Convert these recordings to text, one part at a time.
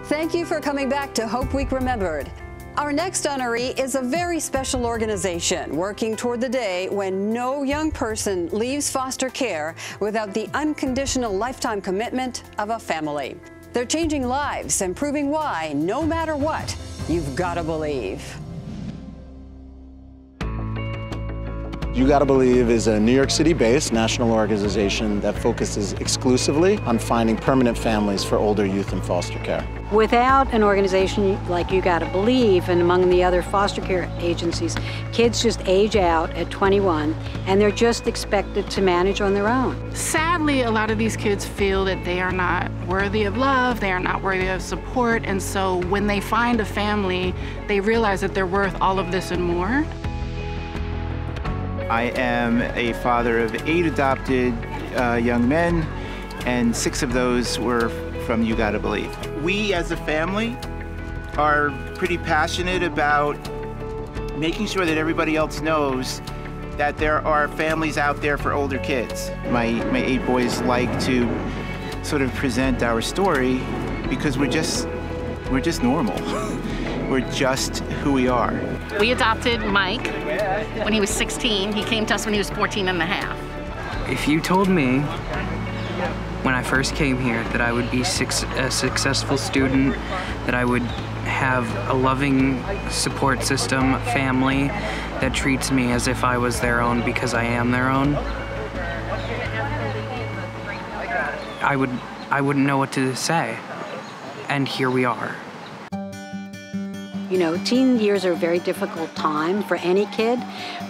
Thank you for coming back to Hope Week Remembered. Our next honoree is a very special organization working toward the day when no young person leaves foster care without the unconditional lifetime commitment of a family. They're changing lives and proving why, no matter what, you've got to believe. You Gotta Believe is a New York City-based national organization that focuses exclusively on finding permanent families for older youth in foster care. Without an organization like You Gotta Believe and among the other foster care agencies, kids just age out at 21 and they're just expected to manage on their own. Sadly, a lot of these kids feel that they are not worthy of love, they are not worthy of support, and so when they find a family, they realize that they're worth all of this and more. I am a father of 8 adopted young men, and 6 of those were from You Gotta Believe. We as a family are pretty passionate about making sure that everybody else knows that there are families out there for older kids. My 8 boys like to sort of present our story because we're just normal. We're just who we are. We adopted Mike when he was 16. He came to us when he was 14 and a half. If you told me when I first came here that I would be a successful student, that I would have a loving support system, family that treats me as if I was their own because I am their own, I wouldn't know what to say. And here we are. You know, teen years are a very difficult time for any kid,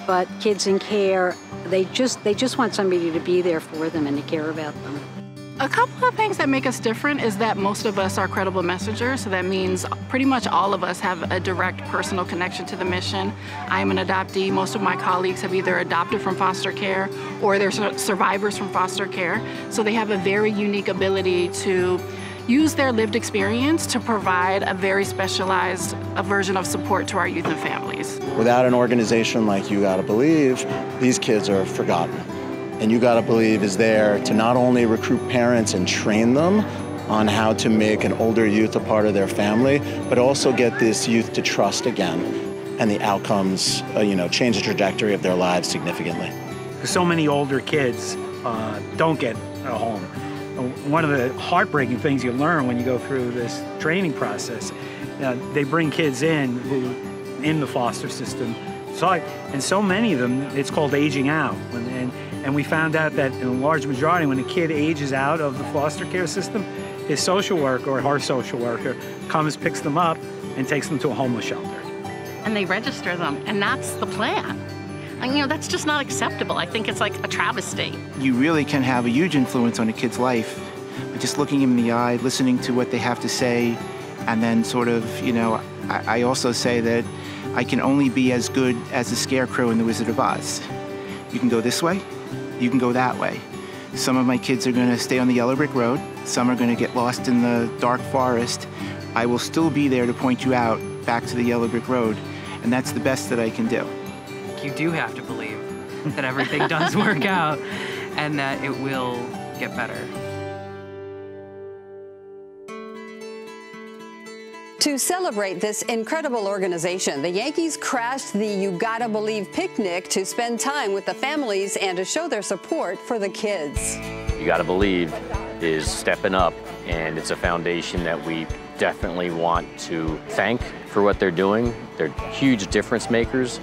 but kids in care, they just want somebody to be there for them and to care about them. A couple of things that make us different is that most of us are credible messengers, so that means pretty much all of us have a direct personal connection to the mission. I am an adoptee. Most of my colleagues have either adopted from foster care or they're survivors from foster care, so they have a very unique ability to use their lived experience to provide a very specialized version of support to our youth and families. Without an organization like You Gotta Believe, these kids are forgotten. And You Gotta Believe is there to not only recruit parents and train them on how to make an older youth a part of their family, but also get this youth to trust again. And the outcomes, change the trajectory of their lives significantly. So many older kids don't get a home. One of the heartbreaking things you learn when you go through this training process, they bring kids in the foster system, and so many of them, it's called aging out. And we found out that in a large majority, when a kid ages out of the foster care system, his social worker or her social worker comes, picks them up, and takes them to a homeless shelter. And they register them, and that's the plan. And that's just not acceptable. I think it's like a travesty. You really can have a huge influence on a kid's life by just looking them in the eye, listening to what they have to say, and then sort of, I also say that I can only be as good as the Scarecrow in The Wizard of Oz. You can go this way, you can go that way. Some of my kids are going to stay on the yellow brick road, some are going to get lost in the dark forest. I will still be there to point you out back to the yellow brick road, and that's the best that I can do. You do have to believe that everything does work out and that it will get better. To celebrate this incredible organization, the Yankees crashed the You Gotta Believe picnic to spend time with the families and to show their support for the kids. You Gotta Believe is stepping up, and it's a foundation that we definitely want to thank for what they're doing. They're huge difference makers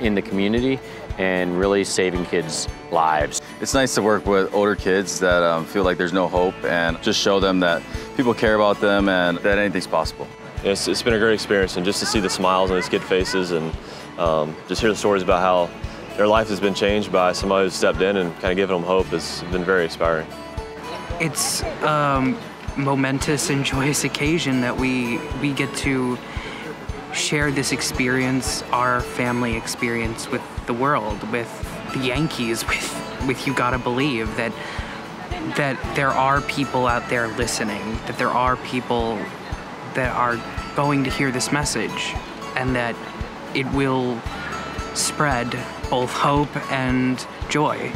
in the community and really saving kids' lives. It's nice to work with older kids that feel like there's no hope and just show them that people care about them and that anything's possible. It's been a great experience, and just to see the smiles on these kid faces and just hear the stories about how their life has been changed by somebody who stepped in and kind of giving them hope has been very inspiring. It's momentous and joyous occasion that we get to share this experience, our family experience, with the world, with the Yankees, with You Gotta Believe that there are people out there listening, that there are people that are going to hear this message, and that it will spread both hope and joy.